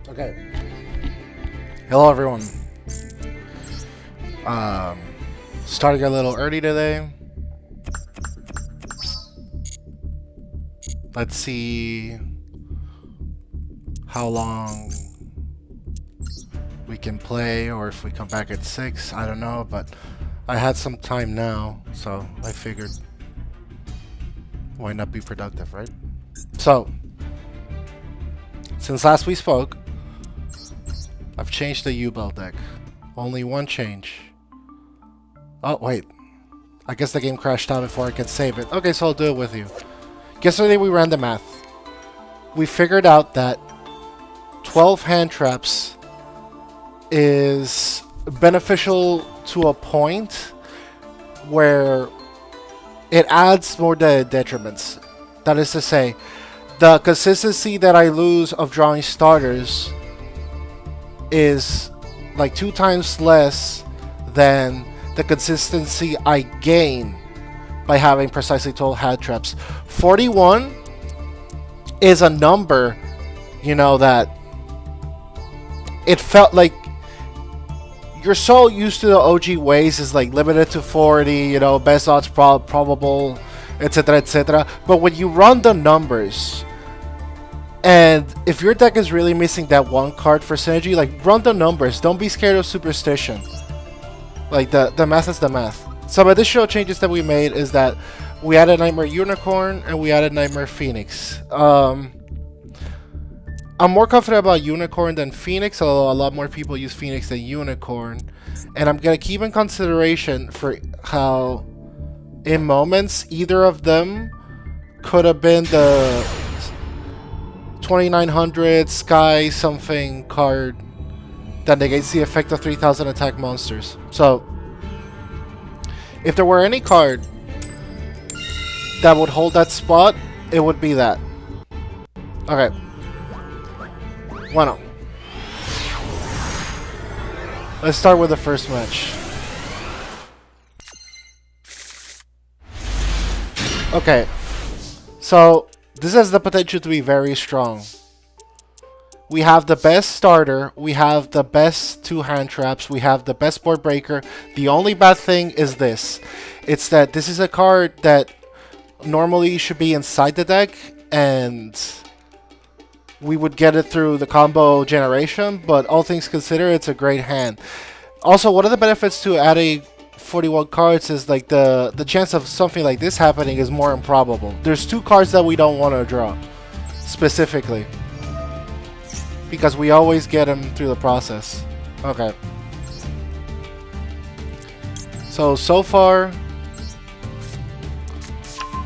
Okay. Hello, everyone. Starting a little early today. Let's see how long we can play, or if we come back at 6. I don't know, but I had some time now, so I figured why not be productive, right? So, since last we spoke, I've changed the Yubel deck. Only one change. Oh, wait. I guess the game crashed out before I could save it. Okay, so I'll do it with you. Yesterday we ran the math. We figured out that 12 hand traps is beneficial to a point where it adds more detriments. That is to say, the consistency that I lose of drawing starters is like 2 times less than the consistency I gain by having precisely 12 hand traps. 41 is a number, you know, that it felt like you're so used to the OG ways is like limited to 40, you know, best odds probable, etc, etc. But when you run the numbers, and if your deck is really missing that one card for synergy, like, run the numbers. Don't be scared of superstition. Like, the math is the math. Some additional changes that we made is that we added Nightmare Unicorn and we added Nightmare Phoenix. I'm more confident about Unicorn than Phoenix, although a lot more people use Phoenix than Unicorn. And I'm going to keep in consideration for how, in moments, either of them could have been the 2900 Sky something card that negates the effect of 3000 attack monsters. So, if there were any card that would hold that spot, it would be that. Okay. Bueno. Let's start with the first match. Okay. So, this has the potential to be very strong. We have the best starter, we have the best 2 hand traps, we have the best board breaker. The only bad thing is this. It's that this is a card that normally should be inside the deck, and we would get it through the combo generation, but all things considered, it's a great hand. Also, one of the benefits to adding 41 cards is like the chance of something like this happening is more improbable. There's 2 cards that we don't want to draw, specifically, because we always get them through the process. Okay. So far...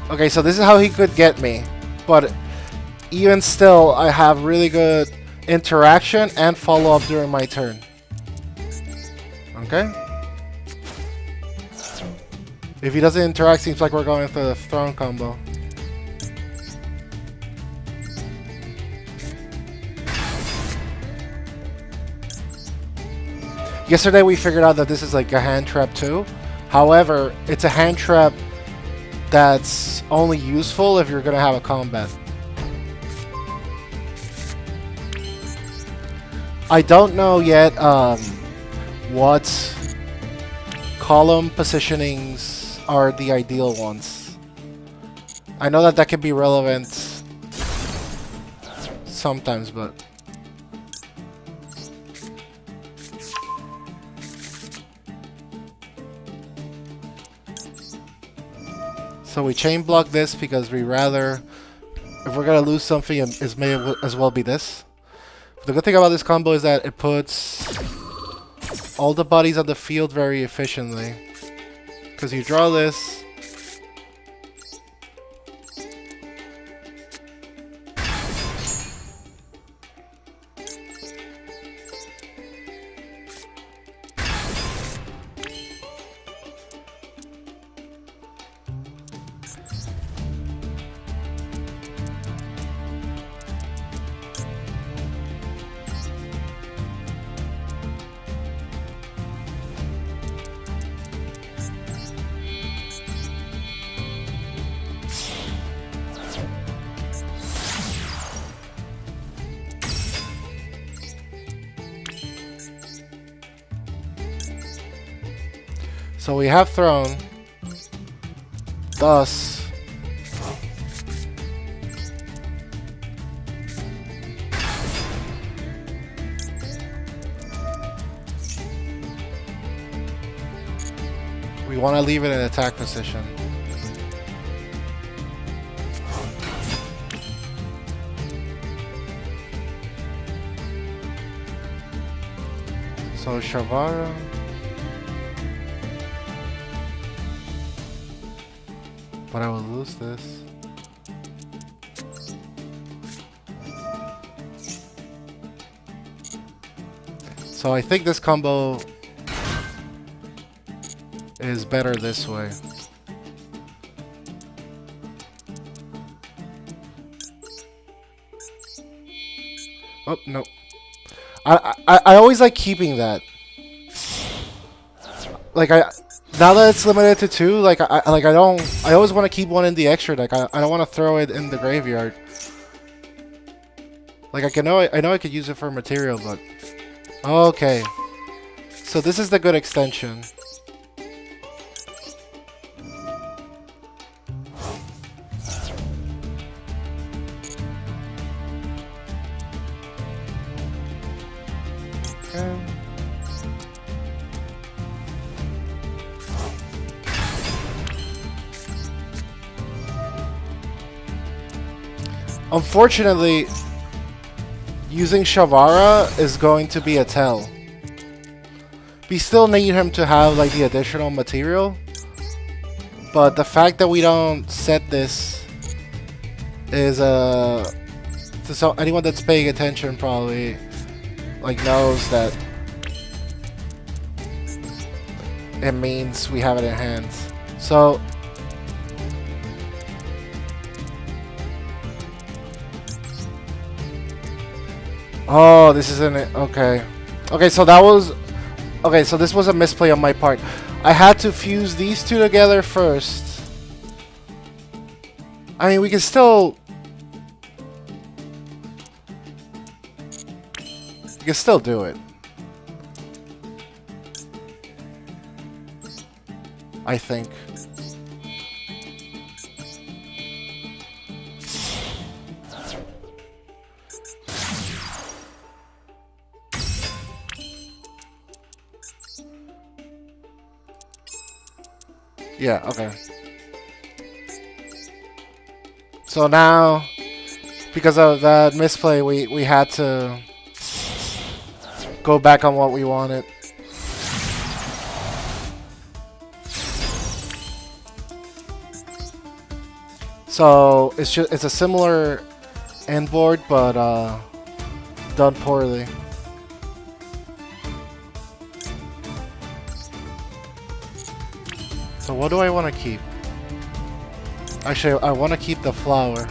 Okay, so this is how he could get me. But even still, I have really good interaction and follow-up during my turn. Okay? If he doesn't interact, seems like we're going for the throne combo. Yesterday we figured out that this is like a hand trap too. However, it's a hand trap that's only useful if you're gonna have a combat. I don't know yet what column positionings are the ideal ones. I know that can be relevant sometimes, but so we chain block this because we rather, if we're gonna lose something, it may as well be this. The good thing about this combo is that it puts all the bodies on the field very efficiently. Because you draw this, So we have thrown. Thus. We want to leave it in attack position. So Shavara. But I will lose this. So I think this combo is better this way. Oh, no. I always like keeping that. Like now that it's limited to 2, like I always want to keep one in the extra deck. I don't want to throw it in the graveyard. Like I know I could use it for material, but okay. So this is the good extension. Okay. Unfortunately, using Shavara is going to be a tell. We still need him to have like the additional material, but the fact that we don't set this is so anyone that's paying attention probably like knows that it means we have it in hand. So oh, this isn't it. Okay. Okay, so that was... Okay, so this was a misplay on my part. I had to fuse these two together first. I mean, we can still... We can still do it. I think. Yeah, okay. So now, because of that misplay, we had to go back on what we wanted. So it's a similar end board, but done poorly. So what do I want to keep? Actually, I want to keep the flower.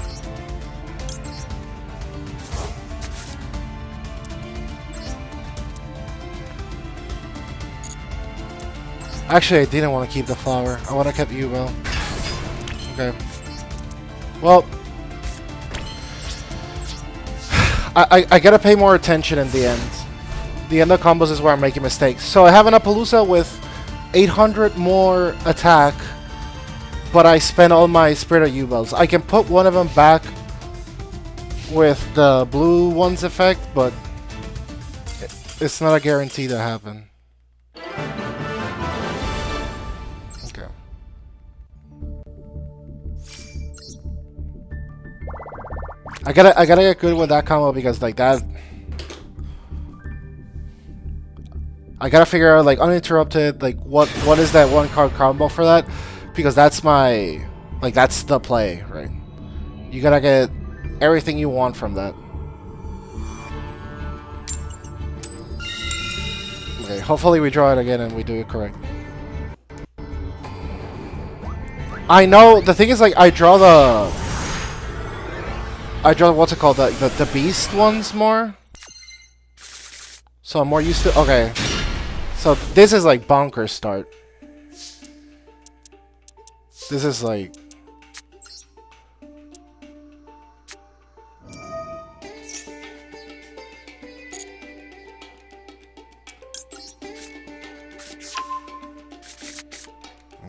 Actually, I didn't want to keep the flower. I want to keep Yubel. Okay. Well, I gotta pay more attention in the end. The end of combos is where I'm making mistakes. So I have an Appaloosa with 800 more attack, but I spent all my Spirit of Yubels. I can put one of them back with the blue one's effect, but it's not a guarantee to happen. Okay. I gotta get good with that combo because like that. I gotta figure out like uninterrupted, like what is that one card combo for that, because that's my that's the play, right? You gotta get everything you want from that. Okay, hopefully we draw it again and we do it correct. I know the thing is like I draw what's it called, the beast ones more, so I'm more used to. Okay. So this is like bonkers start. This is like...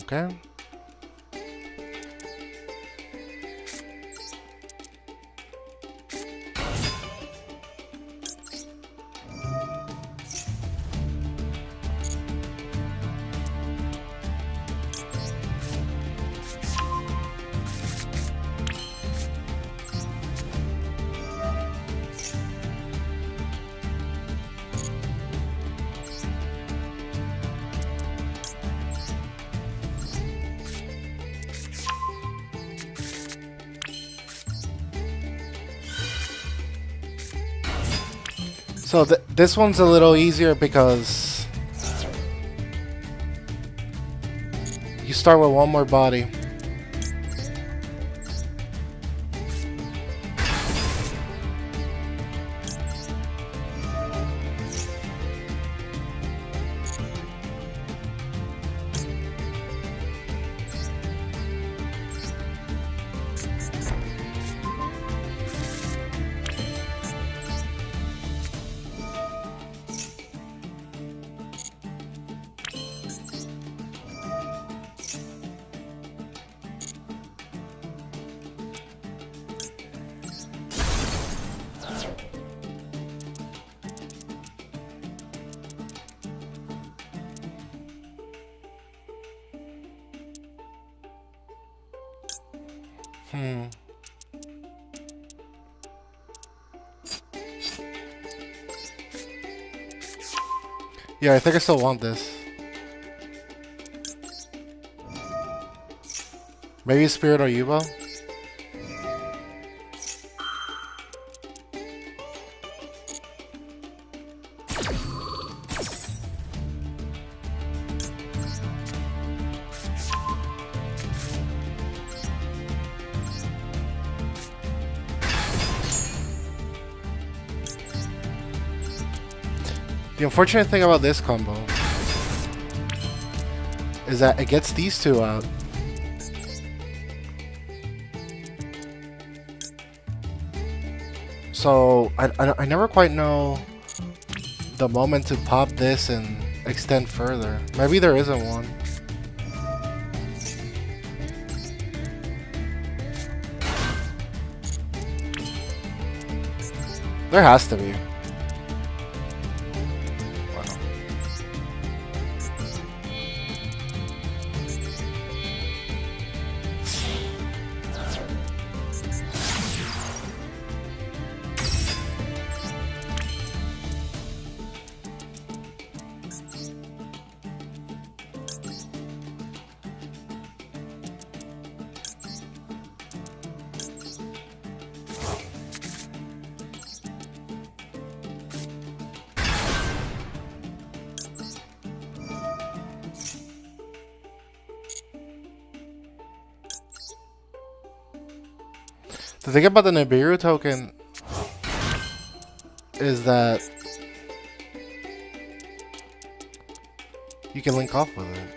Okay. So this one's a little easier because you start with one more body. Yeah, I think I still want this. Maybe Spirit or Yubel? The unfortunate thing about this combo is that it gets these two out. So I never quite know the moment to pop this and extend further. Maybe there isn't one. There has to be. The thing about the Nibiru token is that you can link off with it.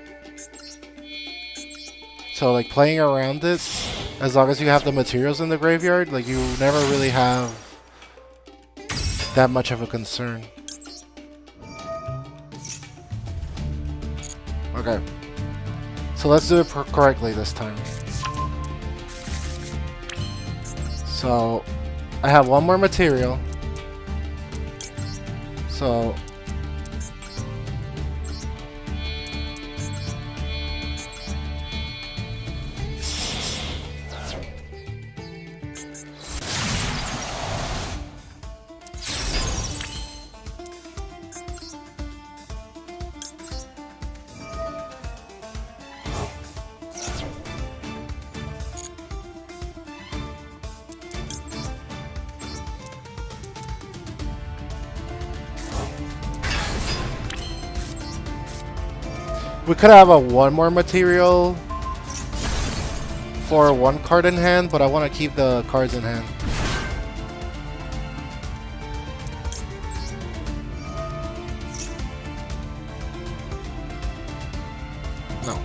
So like playing around it, as long as you have the materials in the graveyard, like you never really have that much of a concern. Okay. So let's do it correctly this time. So, I have one more material. So, we could have a one more material for one card in hand, but I want to keep the cards in hand. No.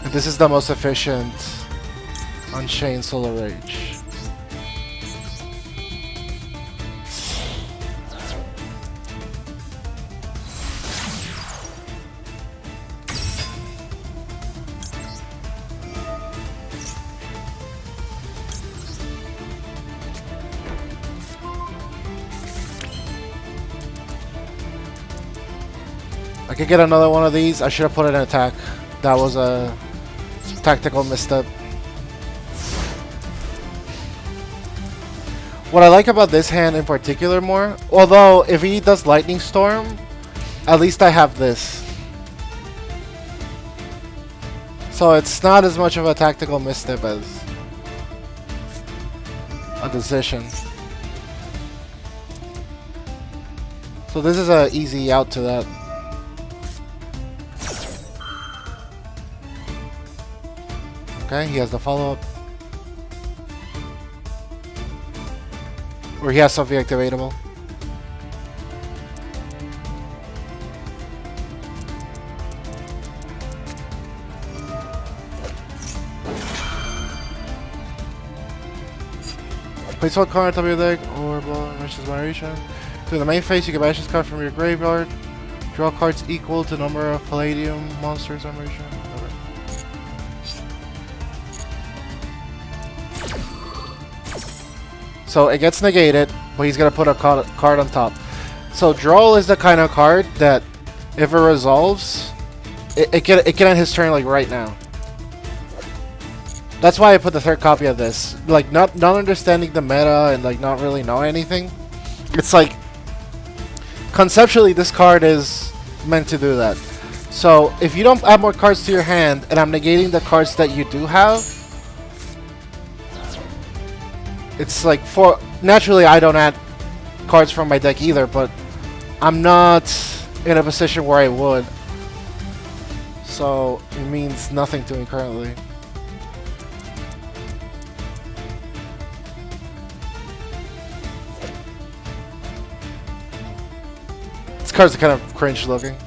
And this is the most efficient Unchained Solar Rage. I could get another one of these. I should have put it in attack. That was a tactical misstep. What I like about this hand in particular more, although if he does Lightning Storm, at least I have this. So it's not as much of a tactical misstep as a decision. So this is an easy out to that. Okay, he has the follow-up. Or he has something activatable. Place one card on top of your deck or Mentions Generation. To the main phase, you can banish this card from your graveyard. Draw cards equal to number of Palladium monsters generation. So it gets negated, but he's gonna put a card on top. So draw is the kind of card that, if it resolves, it can end his turn like right now. That's why I put the third copy of this. Like not understanding the meta and like not really know anything. It's like conceptually this card is meant to do that. So if you don't add more cards to your hand, and I'm negating the cards that you do have. It's like naturally I don't add cards from my deck either, but I'm not in a position where I would. So it means nothing to me currently. These cards are kind of cringe looking.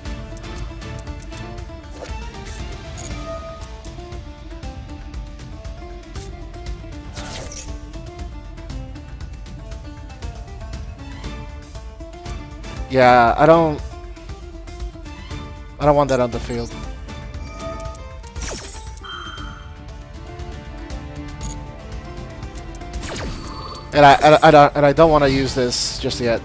Yeah, I don't want that on the field. And I don't want to use this just yet.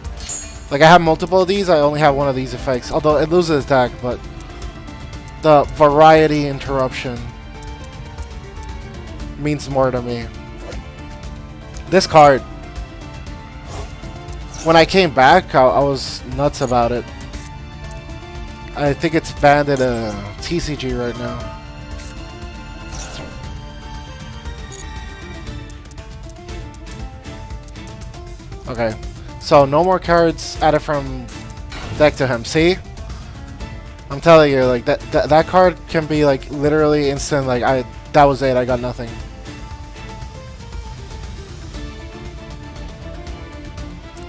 Like I have multiple of these, I only have one of these effects. Although it loses attack, but the variety interruption means more to me. This card, when I came back, I was nuts about it. I think it's banned at TCG right now. Okay, so no more cards added from deck to him. See? I'm telling you, like that card can be like literally instant. Like that was it. I got nothing.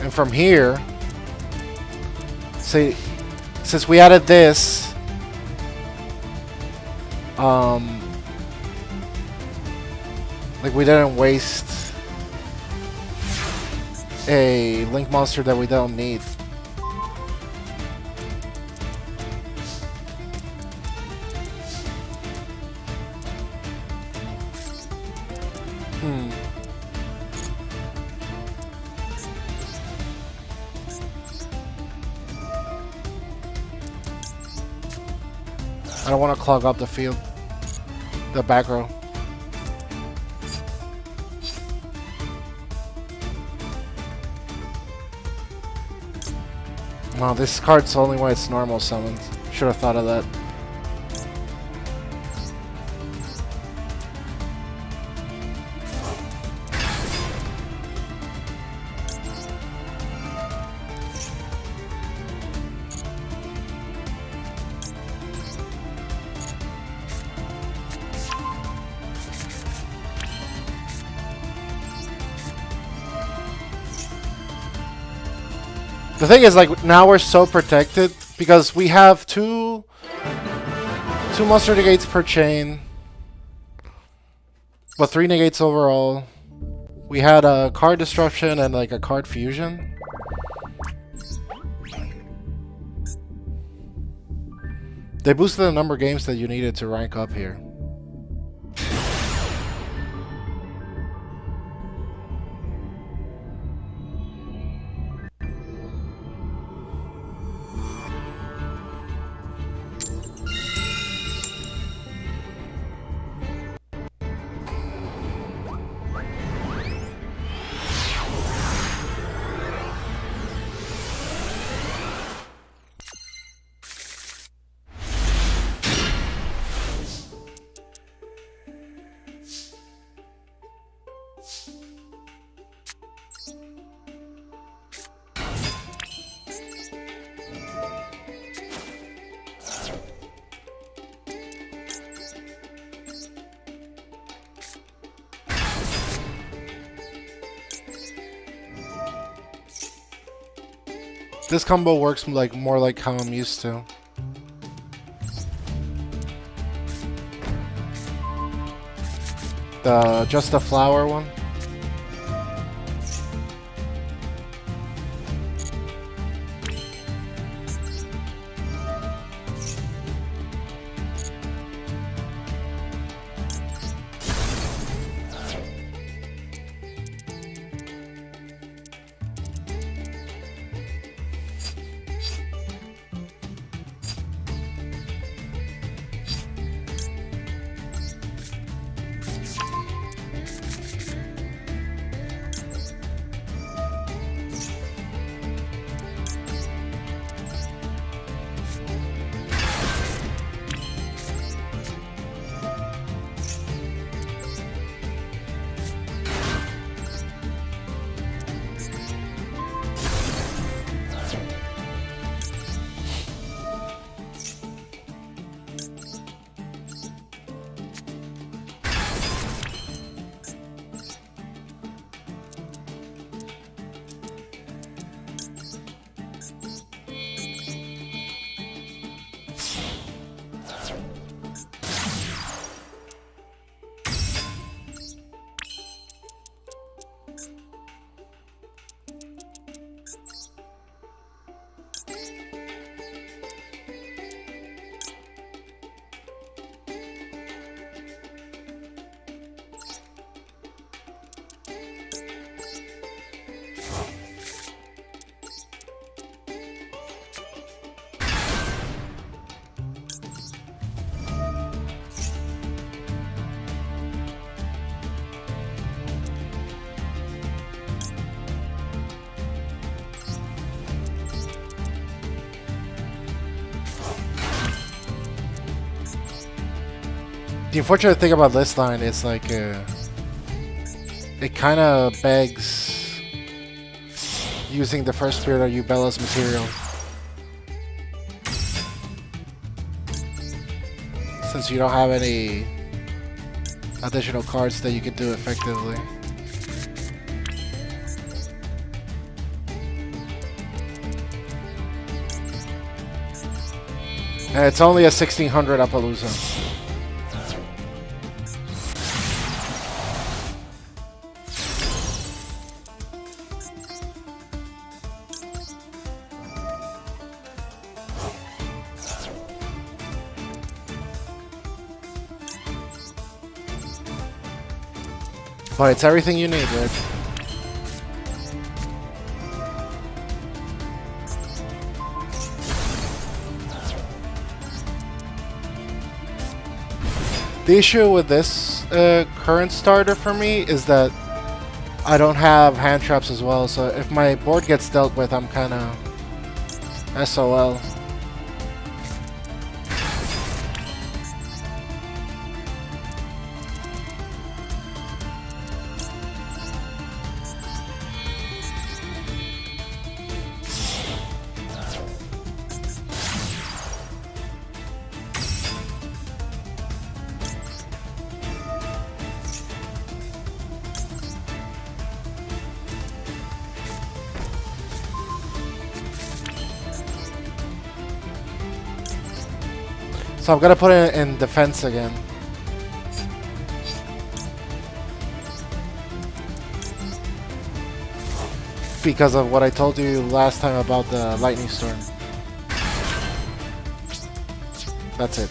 And from here, see, since we added this, like we didn't waste a Link monster that we don't need. I don't want to clog up the field, the back row. Wow, this card's only when it's normal summoned. Should have thought of that. The thing is, like, now we're so protected because we have two monster negates per chain, but 3 negates overall. We had a card disruption and like a card fusion. They boosted the number of games that you needed to rank up here. This combo works like more like how I'm used to. Just the flower one. The unfortunate thing about this line is like it kind of begs using the first spirit of Yubel's material, since you don't have any additional cards that you can do effectively. And it's only a 1600 Appaloosa. But it's everything you need, dude. The issue with this current starter for me is that I don't have hand traps as well, so if my board gets dealt with, I'm kind of SOL. So I'm gonna put it in defense again. Because of what I told you last time about the lightning storm. That's it.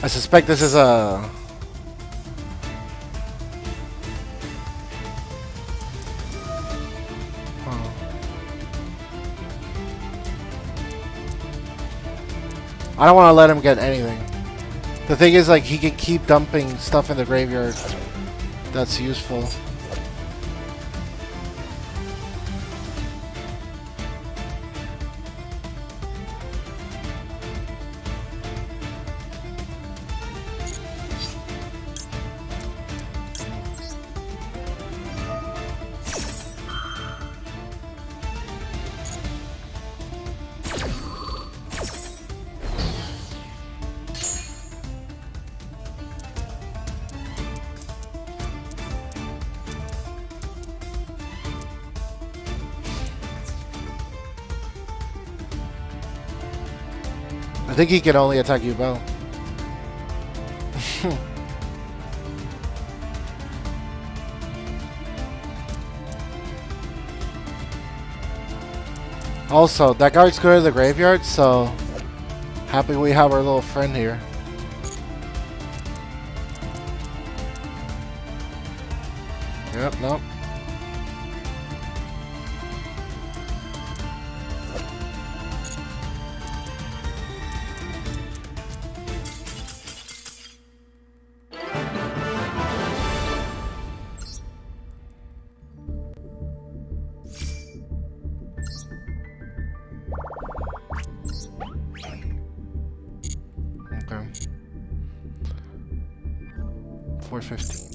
I suspect this is a... Huh. I don't want to let him get anything. The thing is, like, he can keep dumping stuff in the graveyard that's useful. I think he can only attack Yubel. Also, that guard's good in the graveyard, so happy we have our little friend here. Yep, nope. Okay. 415.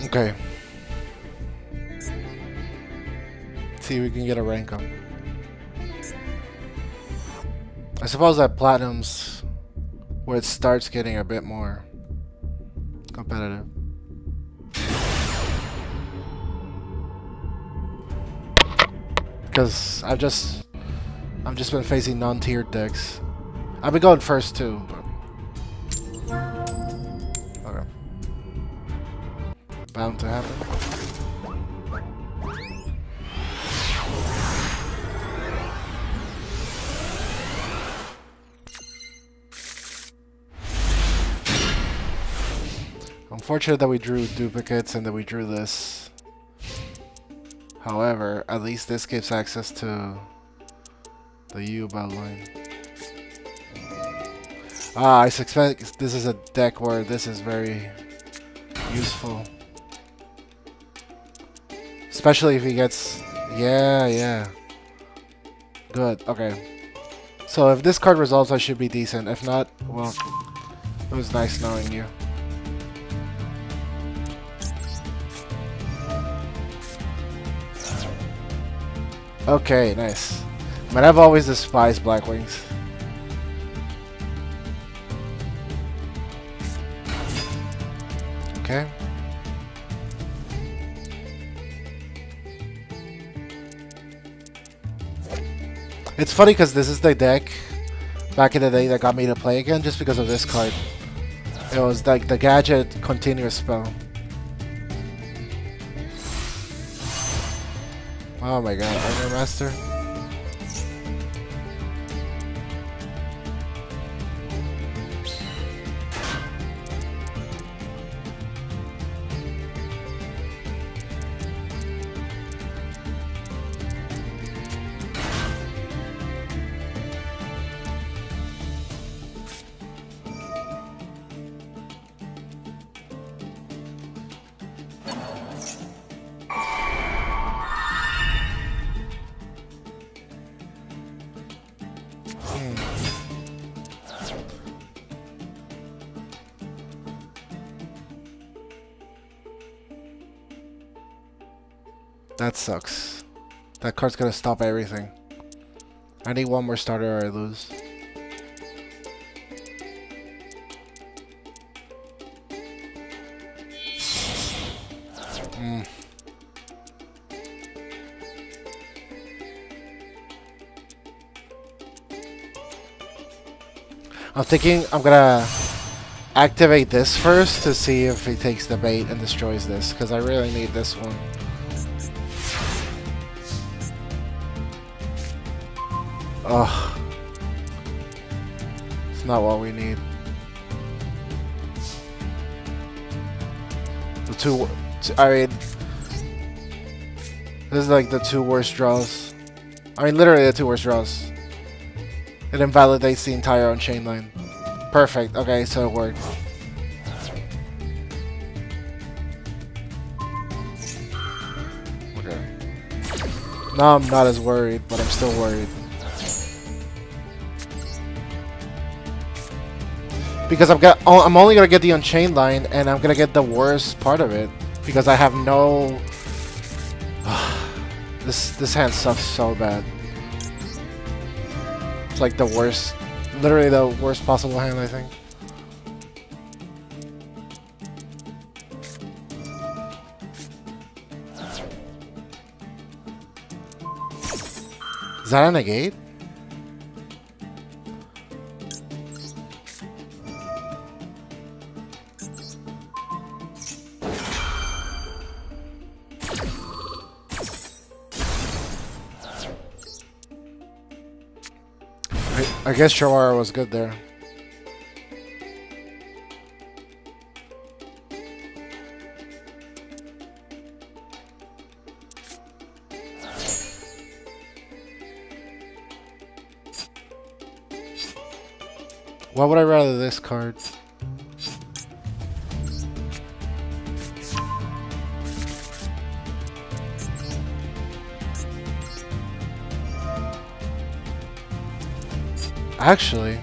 Okay. See if we can get a rank up. I suppose that platinum's where it starts getting a bit more competitive. Because I've just been facing non-tiered decks. I've been going first too, but okay. Bound to happen. Unfortunate that we drew duplicates and that we drew this. However, at least this gives access to the Yubel line. I suspect this is a deck where this is very useful. Especially if he gets... Yeah. Good, okay. So if this card resolves, I should be decent. If not, well, it was nice knowing you. Okay, nice. Man, I've always despised Blackwings. Okay. It's funny because this is the deck back in the day that got me to play again just because of this card. It was like the gadget continuous spell. Oh my god, Armor Master. That sucks. That card's gonna stop everything. I need one more starter or I lose. I'm thinking I'm gonna activate this first to see if he takes the bait and destroys this, because I really need this one. Ugh. It's not what we need. I mean, this is like the two worst draws. I mean, literally the two worst draws. It invalidates the entire Unchained line. Perfect. Okay, so it worked. Okay. Now I'm not as worried, but I'm still worried. Because I'm only gonna get the Unchained line, and I'm gonna get the worst part of it because I have no. This hand sucks so bad. It's like the worst, literally the worst possible hand, I think. Is that a negate? I guess Shawara was good there. Why would I rather this card? Actually,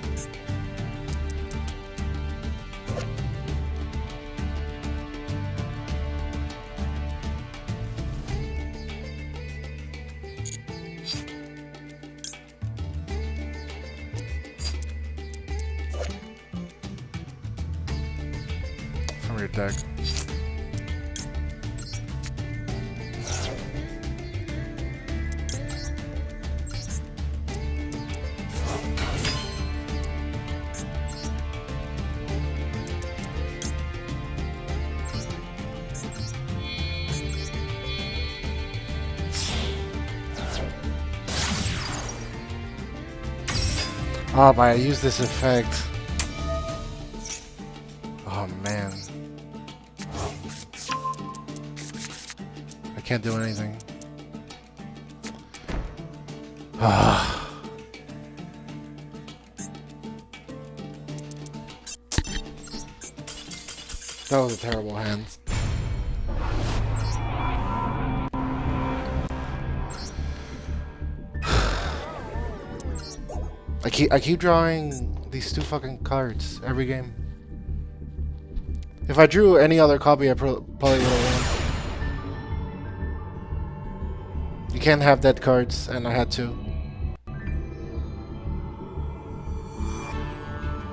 from your deck. Oh, but I use this effect. Oh man. I can't do anything. That was a terrible hand. I keep drawing these two fucking cards every game. If I drew any other copy, I probably would have won. You can't have dead cards, and I had two.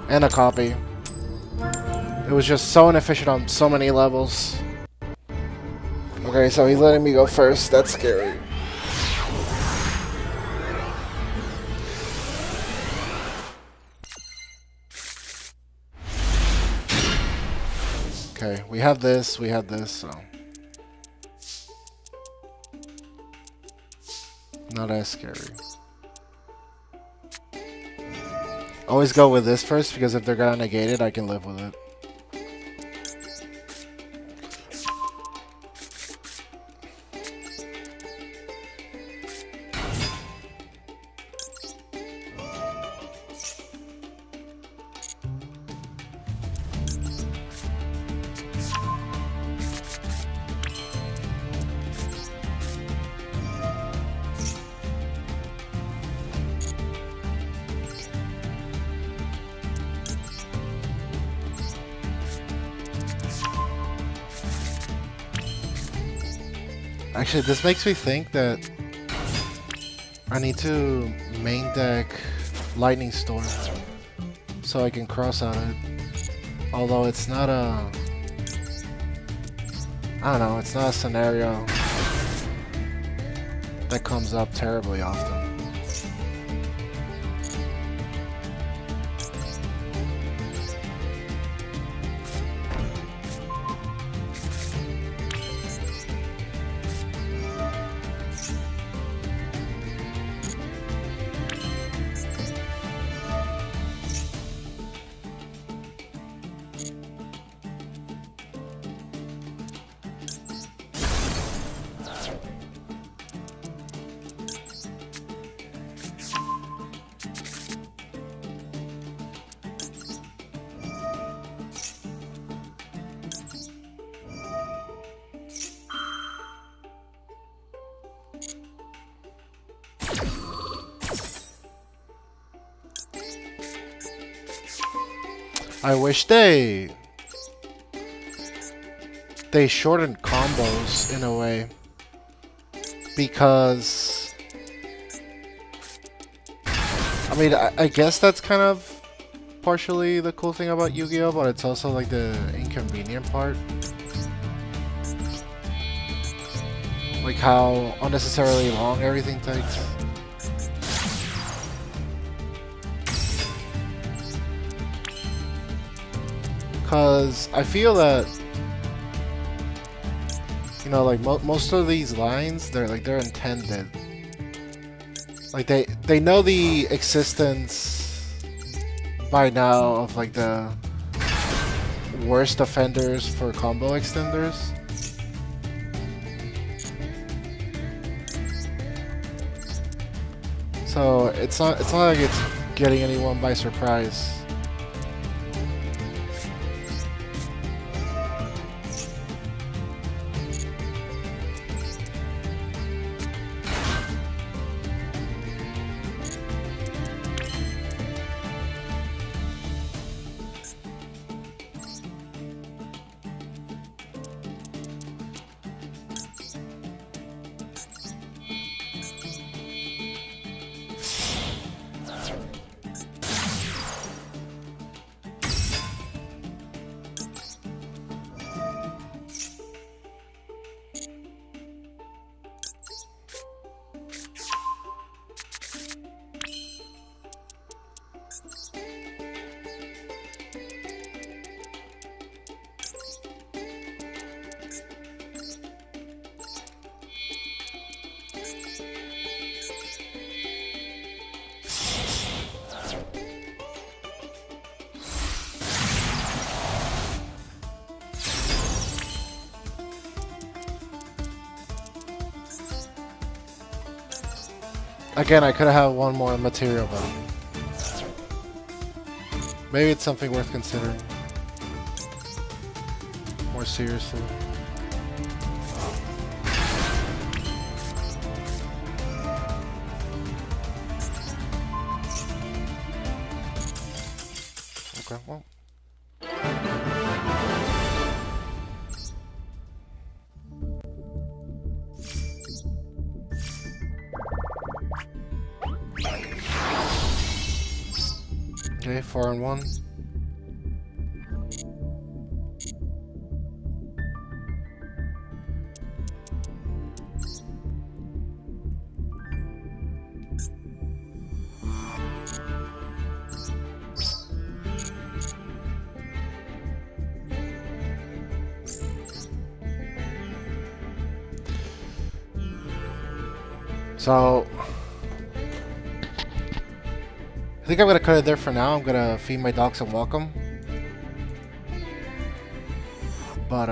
And a copy. It was just so inefficient on so many levels. Okay, so he's letting me go first. That's scary. Okay, we have this, so. Not as scary. Always go with this first, because if they're gonna negate it, I can live with it. Actually, this makes me think that I need to main deck Lightning Storm so I can cross out it. Although it's not a... I don't know, it's not a scenario that comes up terribly often. I wish they shortened combos in a way, because I mean I guess that's kind of partially the cool thing about Yu-Gi-Oh, but it's also like the inconvenient part, like how unnecessarily long everything takes. Because I feel that, you know, like most of these lines, they're intended. Like they know the existence by now of like the worst offenders for combo extenders. So it's not like it's getting anyone by surprise. Again, I could have had one more material, but maybe it's something worth considering more seriously. Okay, well. Okay, 4 and 1. So I think I'm gonna cut it there for now. I'm gonna feed my dogs and walk them. But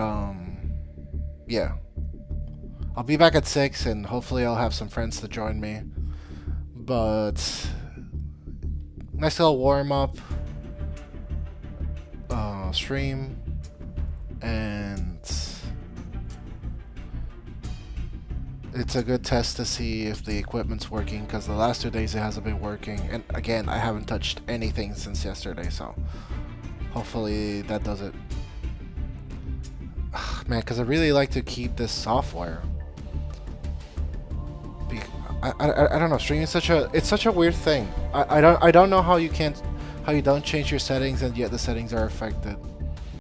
yeah, I'll be back at 6, and hopefully I'll have some friends to join me. But nice little warm up stream, and it's a good test to see if the equipment's working, because the last 2 days it hasn't been working, and again, I haven't touched anything since yesterday, so hopefully that does it. Man, because I really like to keep this software. I don't know, streaming is such a weird thing. I don't know how you don't change your settings and yet the settings are affected.